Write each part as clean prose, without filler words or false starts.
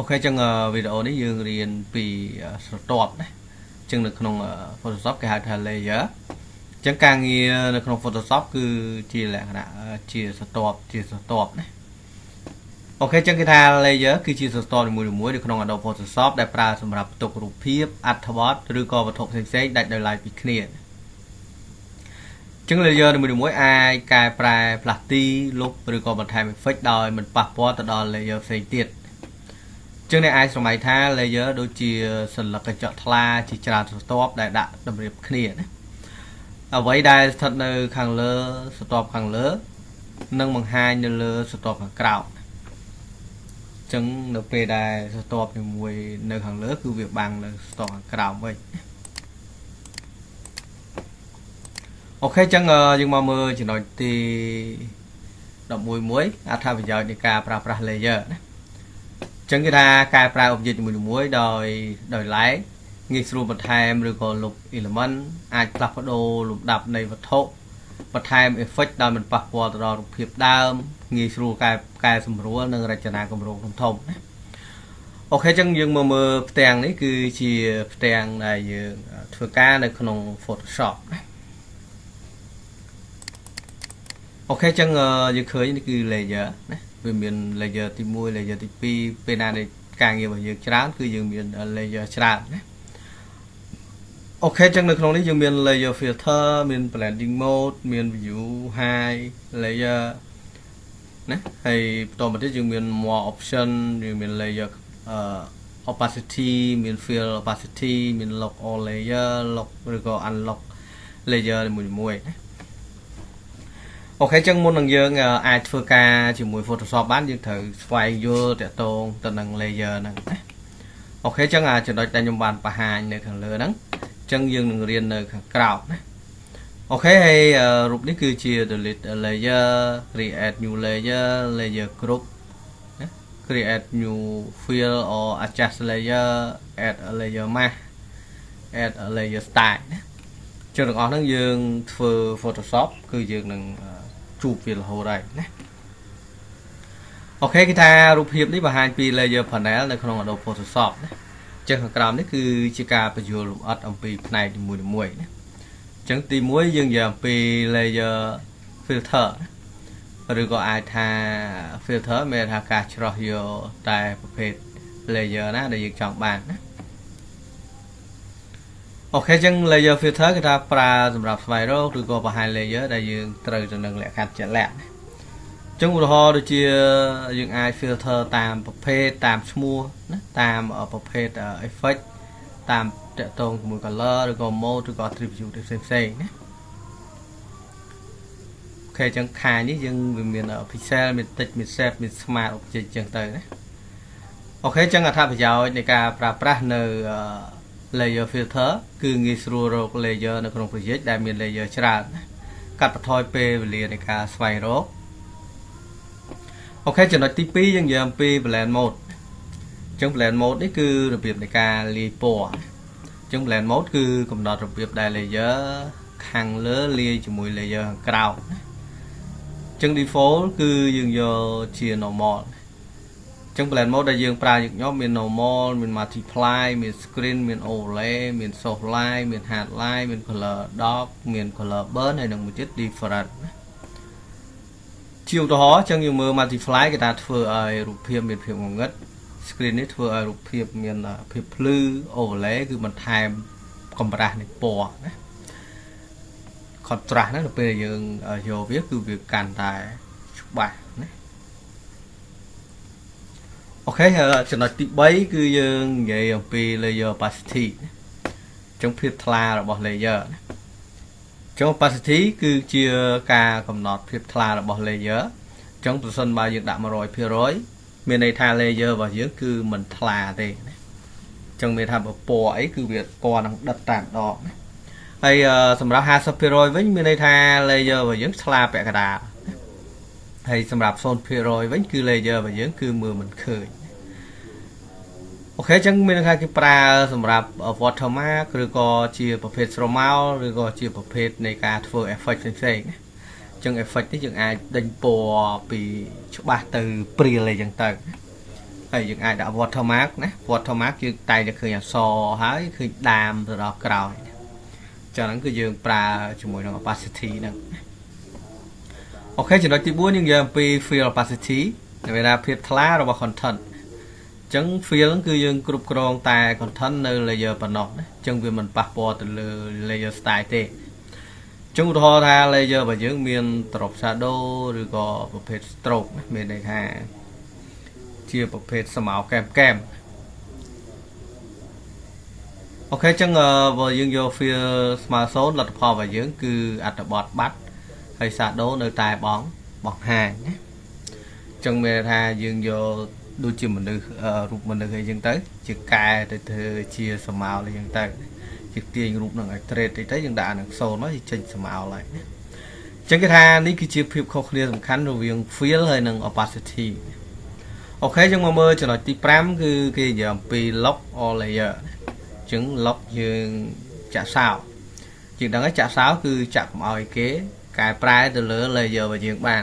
Ok chẳng video này dương riêng vì stop đấy chẳng đượcក្នុង Photoshop cái hai thằng layer chẳng càng nghe đượcក្នុង Photoshop cứ chỉ là chia stop đấy ok chẳng cái thằng layer cứ chia stop thì mùi đượcក្នុង Adobe Photoshop ដែលប្រើសម្រាប់បន្ទុករូបភាពអត្ថបទឬក៏វត្ថុផ្សេងៗដាច់ដោយឡែកពីគ្នាចឹង layer មួយអាចកែប្រែផ្លាស់ទីលុបឬក៏បន្ថែម effect ដោយមិនប៉ះពាល់ទៅដល់ layer ផ្សេងទៀតចឹងអ្នកអាចស្រមៃថា layer ដូចជាសន្លឹកកញ្ចក់ថ្លាជាច្រើនស្រទាប់ដែលដាក់តម្រៀបគ្នាណាអ្វីដែលស្ថិតនៅខាងលើស្រទាប់ខាងលើនឹងបង្ហាញនៅលើស្រទាប់ខាងក្រោមចឹងនៅពេលដែលស្រទាប់មួយនៅខាងលើគឺវាបាំងនៅស្រទាប់ខាងក្រោមវិញអូខេចឹងយើងមកមើលចំណុចទី11មួយអត្ថប្រយោជន៍នៃការប្រើប្រាស់ layer ណាចឹងគេថាកែប្រែ object មួយដោយឡែកងាយស្រួលបន្ថែមឬក៏លុប element អាចផ្លាស់ប្ដូរលំដាប់នៃវត្ថុបន្ថែម effect ដោយមិនប៉ះពាល់ទៅដល់រូបភាពដើមងាយស្រួលកែសម្រួលនិងរចនាគម្រោងធំណាអូខេចឹងយើងមកមើលផ្ទាំងនេះគឺជាផ្ទាំងដែលយើងធ្វើការនៅក្នុង Photoshop ណាអូខេចឹងយើងឃើញនេះគឺ layer ណាវាមាន layer ទី1 layer ទី2ពេលណាដែលការងាររបស់យើងច្រើនគឺយើងមាន layer ច្រើនណាអូខេចឹងនៅក្នុងនេះយើងមាន layer filter មាន blending mode មាន view high layer ណាហើយបន្តមកទៀតយើងមាន more option យើងមាន layer opacity មាន fill opacity មាន lock all layer lock ឬក៏ unlock layer មួយណាអូខេចឹងមុននឹងយើងអាចធ្វើការជាមួយ Photoshop បានយើងត្រូវស្វែងយល់តាក់ទងទៅនឹង layer ហ្នឹងណាអូខេចឹងចំណុចដែលខ្ញុំបានបង្ហាញនៅខាងលើហ្នឹងចឹងយើងនឹងរៀននៅខាងក្រោមណាអូខេហើយរូបនេះគឺជា delete layer create new layer group ណា create new fill or adjust layer add a layer mask add a layer style ណាចឹងទាំងអស់ហ្នឹងយើងធ្វើ Photoshop គឺយើងនឹងជួបវារហូតហើយណាអូខេគេថារូបភាពនេះបង្ហាញពី layer panel នៅក្នុង Adobe Photoshop ណាចឹងខាងក្រោមនេះគឺជាការបញ្យល់លម្អិតអំពីផ្នែកនីមួយៗណាចឹងទី1យើងនិយាយអំពី layer filter ឬក៏អាចថា filter មានថាការច្រោះយកតែប្រភេទ layer ណាដែលយើងចង់បានណាអូខេចឹង layer filter គេថាប្រើសម្រាប់ស្វែងរកឬក៏បង្ហាញ layer ដែលយើងត្រូវទៅនឹងលក្ខខណ្ឌជាក់លាក់ចឹងឧទាហរណ៍ដូចជាយើងអាច filter តាមប្រភេទតាមឈ្មោះណាតាមប្រភេទ effect តាមតាក់ទងជាមួយ color ឬក៏ mode ឬក៏ attribute ផ្សេងណាអូខេចឹងខាងនេះយើងវាមាន pixel មាន text មាន shape មាន smart object ចឹងទៅណាអូខេចឹងអត្ថប្រយោជន៍នៃការប្រើប្រាស់នៅ layer filter គឺងាយស្រួលរក layer នៅក្នុង project ដែលមាន layer ច្រើនណាកាត់បន្ថយពេលវេលានៃការស្វែងរកអូខេចំណុចទី2យើងនិយាយអំពី blend mode អញ្ចឹង blend mode នេះគឺរបៀបនៃការលាយពណ៌អញ្ចឹង blend mode គឺកំណត់របៀបដែល layer ខាងលើលាយជាមួយ layer ខាងក្រោមណាអញ្ចឹង default គឺយើងយកជា normal ចឹង blend mode ដែលយើងប្រើញឹកញាប់មាន normal មាន multiply មាន screen មាន overlay មាន soft line មាន hard line មាន color dark មាន color burn ហើយនឹងមួយទៀត different ណាជាឧទាហរណ៍ចឹងយើងមើល multiply គេថាធ្វើឲ្យរូបភាពមានភាពងងឹត screen នេះធ្វើឲ្យរូបភាពមានភាពភ្លឺ overlay គឺបន្ថែមកម្រាស់នៃពណ៌ណា contrast ហ្នឹងដល់ពេលយើងយកវាគឺវាកាន់តែច្បាស់ណាអូខេចំណុចទី3គឺយើងនិយាយអំពី layer opacity ចឹងភាពថ្លារបស់ layer ណាចឹង opacity គឺជាការកំណត់ភាពថ្លារបស់ layer ចឹងប្រសិនបើយើងដាក់ 100% មានន័យថា layer របស់យើងគឺមិនថ្លាទេណាចឹងមានថាពណ៌អីគឺវាពណ៌នឹងដិតតាមដងណាហើយសម្រាប់ 50% វិញមានន័យថា layer របស់យើងថ្លាពាក់កណ្ដាលហើយសម្រាប់ 0% វិញគឺ layer របស់យើងគឺមើលមិនឃើញអូខេចឹងមានន័យថាគេប្រើសម្រាប់ watermark ឬក៏ជាប្រភេទស្រមោលឬក៏ជាប្រភេទនៃការធ្វើ effect ផ្សេងៗណាចឹង effect នេះយើងអាចដេញពណ៌ពីច្បាស់ទៅព្រាលអីចឹងទៅ ហើយយើងអាចដាក់ watermark ណា watermark យើងតែតែឃើញអក្សរហើយឃើញដាមទៅដល់ក្រោយចឹងហ្នឹងគឺយើងប្រើជាមួយនឹង opacity ហ្នឹងអូខេចំណុចទី4យើងនិយាយអំពី fill opacity ដែលវាថាភាពថ្លារបស់ content ចឹង fill គឺយើងគ្រប់គ្រងតែ content នៅ layer ប៉ុណ្ណោះណាចឹងវាមិនប៉ះពាល់ទៅលើ layer style ទេចឹងឧទាហរណ៍ថា layer របស់យើងមាន drop shadow ឬក៏ប្រភេទ stroke ណាមានន័យថាជាប្រភេទស្មៅកែមអូខេចឹងបើយើងយក fill ស្មើ0លទ្ធផលរបស់យើងគឺអត្ថបទបាត់ហើយ shadow នៅតែបង្ហាញណាចឹងមានថាយើងយកដូចជាមនុស្សរូបមនុស្សអីចឹងទៅជាកែទៅធ្វើជាស្មៅអីចឹងទៅជាទាញរូបនឹងឲ្យ trade តិចទៅយើងដាក់អានឹង0មកចេញស្មៅហើយណាចឹងគេថានេះគឺជាភាពខុសគ្នាសំខាន់រវាង fill ហើយនិង opacity អូខេយើងមកមើលចំណុចទី5គឺគេនិយាយអំពី lock or layer ចឹង lock យើងចាក់សោជាងដឹងហើយចាក់សោគឺចាក់កុំឲ្យគេកែប្រែទៅលើ layer របស់យើងបាន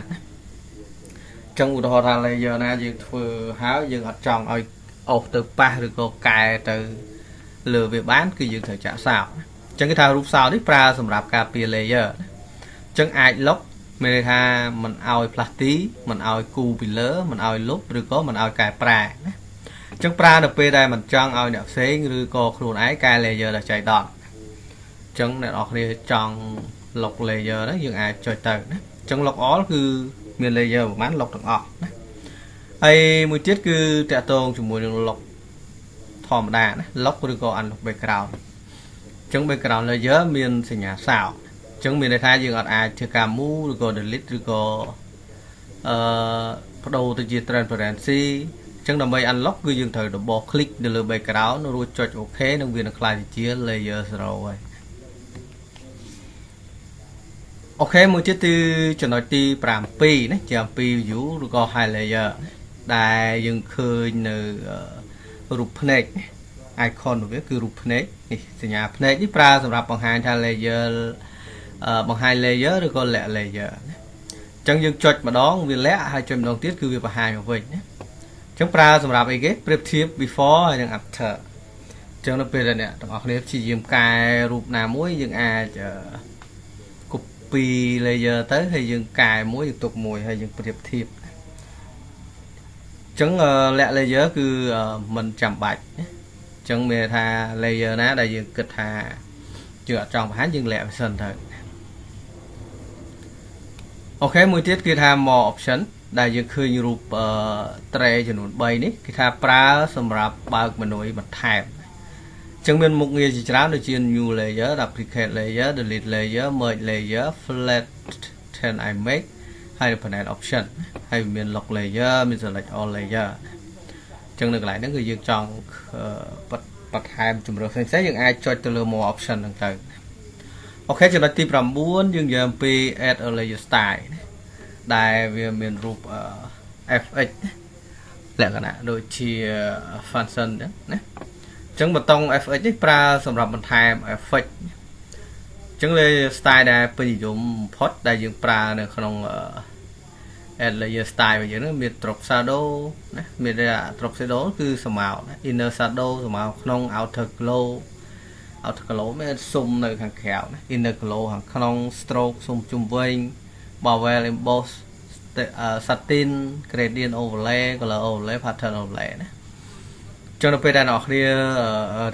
ចឹងឧទាហរណ៍ថា layer ណាយើងធ្វើហើយយើងអត់ចង់ឲ្យអូសទៅប៉ះឬក៏កែទៅលើវាបានគឺយើងត្រូវចាក់សោចឹងគេថារូបសោនេះប្រើសម្រាប់ការពារ layer ចឹងអាច lock មានន័យថាមិនឲ្យផ្លាស់ទីមិនឲ្យគូពីលើមិនឲ្យលុបឬក៏មិនឲ្យកែប្រែណាអញ្ចឹងប្រើនៅពេលដែលមិនចង់ឲ្យអ្នកផ្សេងឬក៏ខ្លួនឯងកែ layer ដល់ចៃដន្យអញ្ចឹងអ្នកនរគ្នាចង់ lock layer ហ្នឹងយើងអាចចុចទៅណាអញ្ចឹង lock all គឺមាន layer ប្រហែល lock ទាំងអស់ណាហើយមួយទៀតគឺតាក់ទងជាមួយនឹង lock ធម្មតាណា lock ឬក៏ unlock background អញ្ចឹង background layer មានសញ្ញាសោចឹងមានន័យថាយើងអត់អាចធ្វើការ move ឬក៏ delete ឬក៏បដូរទៅជា transparency ចឹងដើម្បី unlock គឺយើងត្រូវ double click ទៅលើ background រួចចុច OK នឹងវានឹងក្លាយជា layer 0 ហើយអូខេមួយទៀតគឺចំណុចទី7ណាជាអំពី view ឬក៏ high layer ដែលយើងឃើញនៅរូបភ្នែក icon របស់វាគឺរូបភ្នែកនេះសញ្ញាភ្នែកនេះប្រើសម្រាប់បង្ហាញថា layer បង្ហាញ layer ឬក៏លាក់ layer ណាអញ្ចឹងយើងចុចម្ដងវាលាក់ហើយចុចម្ដងទៀតគឺវាបង្ហាញមកវិញណាអញ្ចឹងប្រើសម្រាប់អីគេប្រៀបធៀប before ហើយនិង after អញ្ចឹងនៅពេលដែលអ្នកទាំងអស់គ្នាព្យាយាមកែរូបណាមួយយើងអាច copy layer ទៅហើយយើងកែមួយយើងទុកមួយហើយយើងប្រៀបធៀបអញ្ចឹងលាក់ layer គឺមិនចាំបាច់ណាអញ្ចឹងមានថា layer ណាដែលយើងគិតថាយើងអត់ចង់បង្ហាញយើងលាក់វាសិនទៅអូខេមួយទៀតគឺថា more option ដែលយើងឃើញរូបtray ចំនួន3នេះគេថាប្រើសម្រាប់បើក menu បន្ថែមអញ្ចឹងមានមុខងារជាច្រើនដូចជា new layer duplicate layer delete layer merge layer flatten image ហើយ panel option ហើយមាន lock layer មាន select all layer អញ្ចឹងនៅកន្លែងហ្នឹងគឺយើងចង់បន្ថែមជម្រើសផ្សេងៗយើងអាចចុចទៅលើ more option ហ្នឹងទៅអូខេចំណុចទី9យើងនិយាយអំពី add a layer style ដែលវាមានរូប fx លក្ខណៈដូចជា function ហ្នឹងណាអញ្ចឹងប៊ូតុង fx នេះប្រើសម្រាប់បន្ថែម effect អញ្ចឹង layer style ដែលពេញនិយមបំផុតដែលយើងប្រើនៅក្នុង add layer style របស់យើងហ្នឹងមាន drop shadow ណាមាន drop shadow គឺស្មើណា inner shadow ស្មើក្នុង outer glow មានស៊ុំនៅខាងក្រៅណា inner glow ខាងក្នុង stroke ស៊ុំជុំវិញ bevel emboss satin gradient overlay color overlay pattern overlay ណាចុះនៅពេលដែលអ្នកនរគ្នា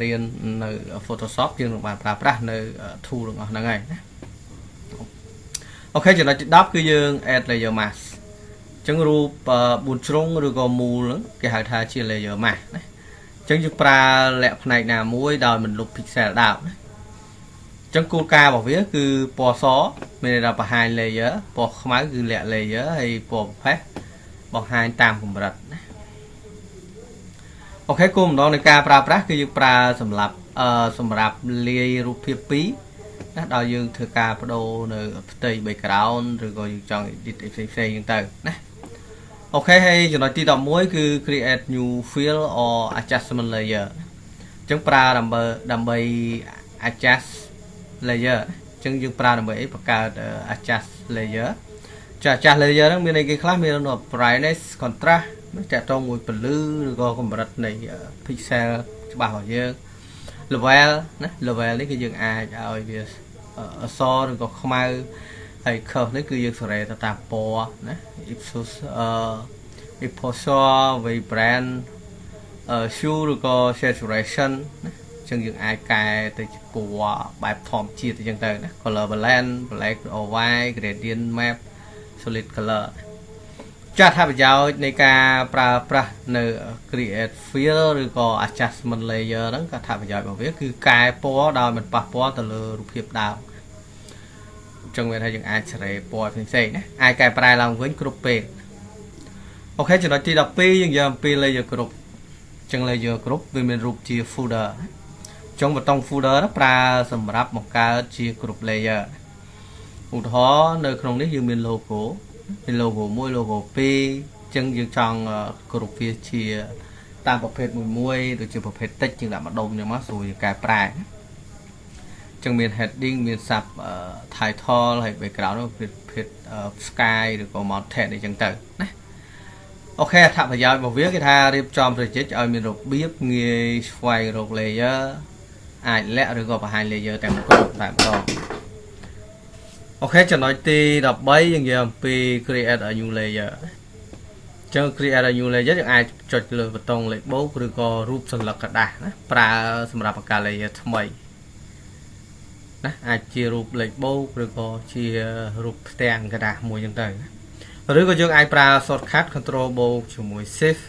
រៀននៅ Photoshop យើងនឹងបានប្រើប្រាស់នៅ tool ទាំងអស់ហ្នឹងហើយណាអូខេចំណុចទី10គឺយើង add layer mask អញ្ចឹងរូប4ជ្រុងឬក៏មូលហ្នឹងគេហៅថាជា layer mask ណាអញ្ចឹងយើងប្រើលក្ខផ្នែកណាមួយដោយមិនលុប pixel ដើមណាអញ្ចឹងគោលការណ៍របស់វាគឺពណ៌សមានន័យថាបង្ហាញ layer ពណ៌ខ្មៅគឺលាក់ layer ហើយពណ៌ប្រផេះបង្ហាញតាមកម្រិតណាអូខេគោលបំណងនៃការប្រើប្រាស់គឺយើងប្រើសម្រាប់លាយរូបភាព2ណាដល់យើងធ្វើការបដូរនៅផ្ទៃ background ឬក៏យើងចង់ edit ផ្សេងៗហ្នឹងទៅណាអូខេហើយចំណុចទី11គឺ create new fill or adjustment layer អញ្ចឹងប្រើដើម្បី adjust layer អញ្ចឹងយើងប្រើដើម្បីអីបង្កើត adjust layer ចា adjust layer ហ្នឹងមានអីគេខ្លះមាន brightness contrast แต่ต้องมวยปลื้อหรือก็កម្រិតនៃ pixel ច្បាស់របស់យើង level ណា level នេះគឺយើងអាចឲ្យវាអសរឬក៏ខ្មៅហើយ curve នេះគឺយើងសេរីទៅតាមពណ៌ណា Ipsos exposure vibrant hue ឬក៏ saturation ណាអញ្ចឹងយើងអាចកែទៅជាពណ៌បែបធម្មជាតិអញ្ចឹងទៅណា color balance black or white gradient map solid color ចាត់ថាប្រយោជន៍នៃការប្រើប្រាស់នៅ create fill ឬក៏ adjustment layer ហ្នឹងក៏ថាប្រយោជន៍របស់វាគឺកែពណ៌ដោយមិនប៉ះពាល់ទៅលើរូបភាពដើមអញ្ចឹងវាថាយើងអាចសេរីពណ៌ផ្សេងៗណាអាចកែប្រែឡើងវិញគ្រប់ពេលអូខេចំណុចទី12យើងយកអំពី layer group អញ្ចឹង layer group វាមានរូបជា folder ចុងបតុង folder ប្រើសម្រាប់បង្កើតជា group layer ឧទាហរណ៍នៅក្នុងនេះយើងមាន logo មាន logo 1 logo 2អញ្ចឹងយើងចង់គ្រប់វាជាតាមប្រភេទមួយដូចជាប្រភេទ text ជាងដាក់ម្ដុំអញ្ចឹងមកស្រួលកែប្រែអញ្ចឹងមាន heading មាន sub title ហើយ background នោះប្រភេទ sky ឬក៏ mountain អីចឹងទៅណាអូខេអត្ថប្រយោជន៍របស់វាគេថារៀបចំ project ឲ្យមានរបៀបងាយស្វែងរក layer អាចលាក់ឬក៏បង្ហាញ layer ទាំងគ្រប់តែម្ដងអូខេចំណុចទី13យើងនិយាយអំពី create a new layer អញ្ចឹង create a new layer យើងអាចចុចលើប៊ូតុងលេខបូកឬក៏រូបសន្លឹកกระดาษណាប្រើសម្រាប់បង្កើត layer ថ្មីណាអាចជារូបលេខបូកឬក៏ជារូបផ្ទាំងกระดาษមួយអញ្ចឹងទៅឬក៏យើងអាចប្រើ shortcut control បូកជាមួយ shift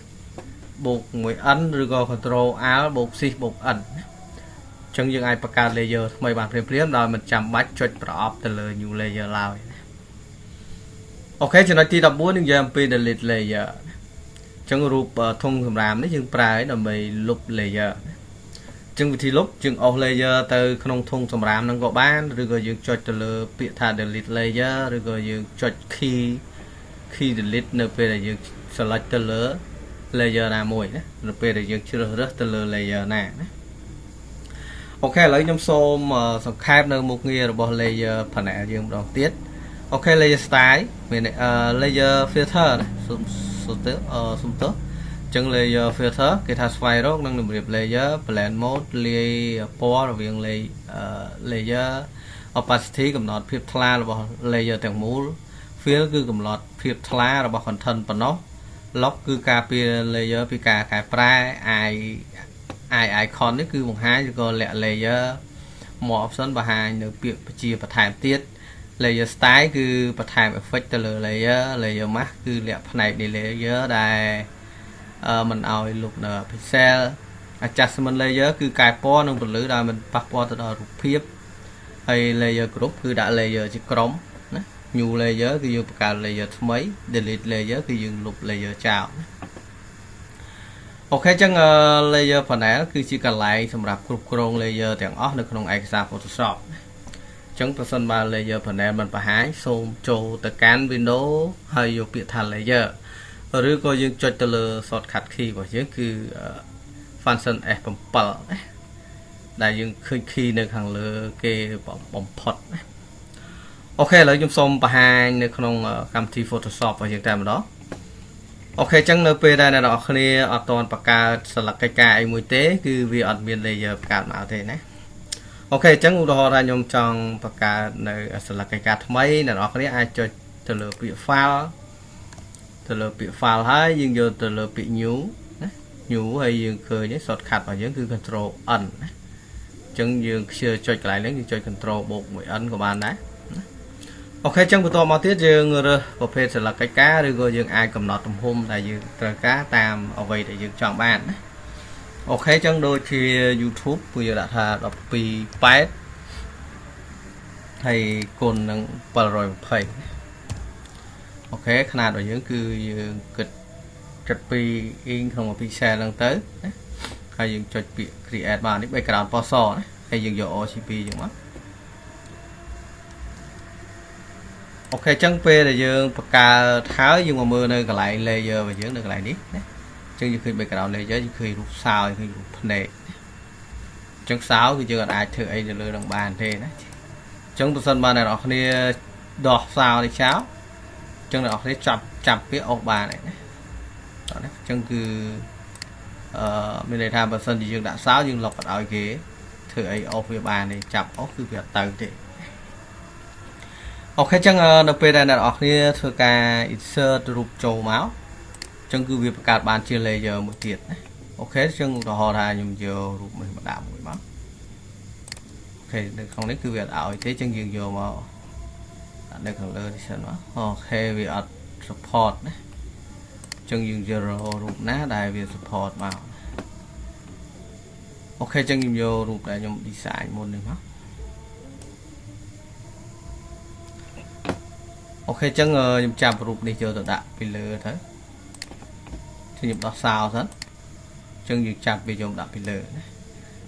បូកមួយ n ឬក៏ control alt បូក shift បូក n អញ្ចឹងយើងអាចបង្កើត layer ថ្មីបានព្រាមៗដោយមិនចាំបាច់ចុចប្រអប់ទៅលើ new layer ឡើយអូខេចំណុចទី14យើងនិយាយអំពី delete layer អញ្ចឹងរូបធុងសម្រាមនេះយើងប្រើដើម្បីលុប layer អញ្ចឹងវិធីលុបយើងអស់ layer ទៅក្នុងធុងសម្រាមហ្នឹងក៏បានឬក៏យើងចុចទៅលើពាក្យថា delete layer ឬក៏យើងចុច key delete នៅពេលដែលយើង select ទៅលើ layer ណាមួយណានៅពេលដែលយើងជ្រើសរើសទៅលើ layer ណាអូខេឥឡូវខ្ញុំសូមសង្ខេបនៅមុខងាររបស់ layer panel យើងម្ដងទៀតអូខេ layer style មាន layer filter សុំទៅអញ្ចឹង layer filter គេថាស្វែងរកនិងតម្រៀប layer blend mode លាយពណ៌រវាង layer opacity កំណត់ភាពថ្លារបស់ layer ទាំងមូល fill គឺកំណត់ភាពថ្លារបស់ content ប៉ុណ្ណោះ lock គឺការពារ layer ពីការកែប្រែ icon នេះគឺបង្ហាញឬក៏លាក់ layer more option បង្ហាញនៅពាក្យបញ្ជាបន្ថែមទៀត layer style គឺបន្ថែម effect ទៅលើ layer mask គឺលាក់ផ្នែកនៃ layer ដែលមិនឲ្យលុបនៅ pixel adjustment layer គឺកែពណ៌និងពន្លឺដោយមិនប៉ះពាល់ទៅដល់រូបភាពហើយ layer group គឺដាក់ layer ជាក្រុមណា new layer គឺយើងបង្កើត layer ថ្មី delete layer គឺយើងលុប layer ចោលអូខេចឹង layer panel គឺជាកន្លែងសម្រាប់គ្រប់គ្រង layer ទាំងអស់នៅក្នុងឯកសារ Photoshop អញ្ចឹងប្រសិនបើ layer panel មិនបង្ហាញសូមចូលទៅកាន់ window ហើយយកពាក្យថា layer ឬក៏យើងចុចទៅលើ shortcut key របស់យើងគឺ function F7 ណាដែលយើងឃើញ key នៅខាងលើគេបំផុតណាអូខេឥឡូវខ្ញុំសូមបង្ហាញនៅក្នុងកម្មវិធី Photoshop របស់យើងតែម្ដងអូខេចឹងនៅពេលដែលអ្នកនរគ្នាអត់ទាន់បង្កើតស្លឹកកិច្ចការអីមួយទេគឺវាអត់មាន layer បង្កើតមកទេណាអូខេចឹងឧទាហរណ៍ថាខ្ញុំចង់បង្កើតនៅស្លឹកកិច្ចការថ្មីអ្នកនរគ្នាអាចចុចទៅលើពាក្យ file ហើយយើងយកទៅលើពាក្យ new ណា new ហើយយើងឃើញ shortcut របស់យើងគឺ control n ណាអញ្ចឹងយើងខ្ជិលចុចកន្លែងនេះយើងចុច control បូក 1n ក៏បានដែរអូខេចឹងបន្តមកទៀតយើងរើសប្រភេទស្លឹកកិច្ចការឬក៏យើងអាចកំណត់ទំហំដែលយើងត្រូវការតាមអ្វីដែលយើងចង់បានណាអូខេចឹងដូចជា YouTube ពួកយើងដាក់ថា12.8ហើយគុណនឹង720អូខេຂະຫນាតរបស់យើងគឺយើងគិត7.2 inch ក្នុង1 pixel ហ្នឹងទៅណាហើយយើងចុចពាក្យ create បាននេះ background ពណ៌សណាហើយយើងយក RGB ចឹងមកអូខេចឹងពេលដែលយើងបង្កើតហើយយើងមកមើលនៅកន្លែង layer របស់យើងនៅកន្លែងនេះណាចឹងយើងឃើញ background layer យើងឃើញរូបសោយឃើញរូបភ្នែកចឹងសោគឺយើងអាចធ្វើអីនៅលើនឹងបានទេណាចឹងបើសិនបើអ្នកនរគ្នាដោះសោនេះចោលចឹងអ្នកនរគ្នាចាប់វាអស់បានហើយណាតោះណា ចឹងគឺមានន័យថាបើសិនជាយើងដាក់សោយើងលុបអត់ឲ្យគេធ្វើអីអស់វាបានទេចាប់អស់គឺវាអត់ទៅទេអូខេចឹងនៅពេលដែលអ្នកនរគ្នាធ្វើការ insert រូបចូលមកចឹងគឺវាបង្កើតបានជា layer មួយទៀតណាអូខេចឹងឧទាហរណ៍ថាខ្ញុំយករូបនេះមកដាក់មួយមកអូខេនៅក្នុងនេះគឺវាអត់ឲ្យទេចឹងយើងយកមកដាក់នៅខាងលើនេះសិនមកអូខេវាអត់ support ណាចឹងយើងយករូបណាដែលវា support មកអូខេចឹងខ្ញុំយករូបដែលខ្ញុំ design មុននេះមកអូខេចឹងខ្ញុំចាប់រូបនេះយកទៅដាក់ពីលើទៅខ្ញុំដោះសោសិនចឹងយើងចាប់វាយកដាក់ពីលើណា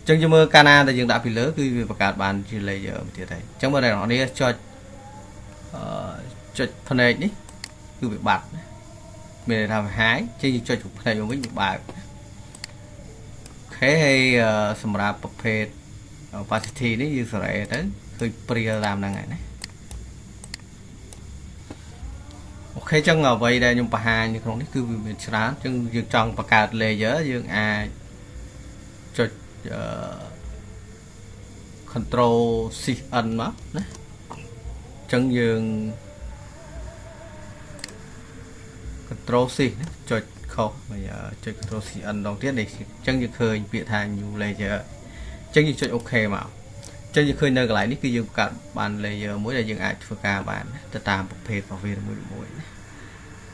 ចឹងយើងមើលកាលណាដែលយើងដាក់ពីលើគឺវាបង្កើតបានជា layer មួយទៀតហើយចឹងបើអ្នកនរនេះចុចផ្នែកនេះគឺវាបាត់ណាមានន័យថាវាហាយចឹងយើងចុចផ្នែកមកវិញវាបើកអូខេហើយសម្រាប់ប្រភេទ opacity នេះយើងសេរីទៅឃើញព្រាលតាមហ្នឹងហើយណាអូខេចឹងអ្វីដែលខ្ញុំបង្ហាញនៅក្នុងនេះគឺវាមានច្រើនចឹងយើងចង់បង្កើត layer យើងអាចចុចcontrol shift n មកណាចឹងយើង control shift ណាចុចខុសហើយចុច control shift n ដងទៀតនេះចឹងយើងឃើញពាក្យថា new layer ចឹងយើងចុច OK មកចឹងយើងឃើញនៅកន្លែងនេះគឺយើងបង្កើតបាន layer មួយដែលយើងអាចធ្វើការបានទៅតាមប្រភេទរបស់វាមួយណា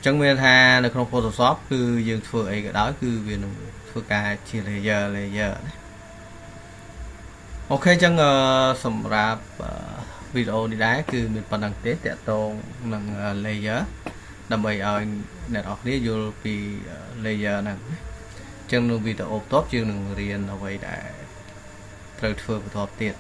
ចឹងមានថានៅក្នុង Photoshop គឺយើងធ្វើអីក៏ដោយគឺវានឹងធ្វើការជា layer ណាអូខេចឹងសម្រាប់វីដេអូនេះដែរគឺមានប៉ុណ្្នឹងទេតកតងនឹង layer ដើម្បីឲ្យអ្នកនរគ្នាយល់ពី layer ហ្នឹងចឹងនៅវីដេអូបន្ទាប់យើងនឹងរៀនអ្វីដែលត្រូវធ្វើបន្តទៀត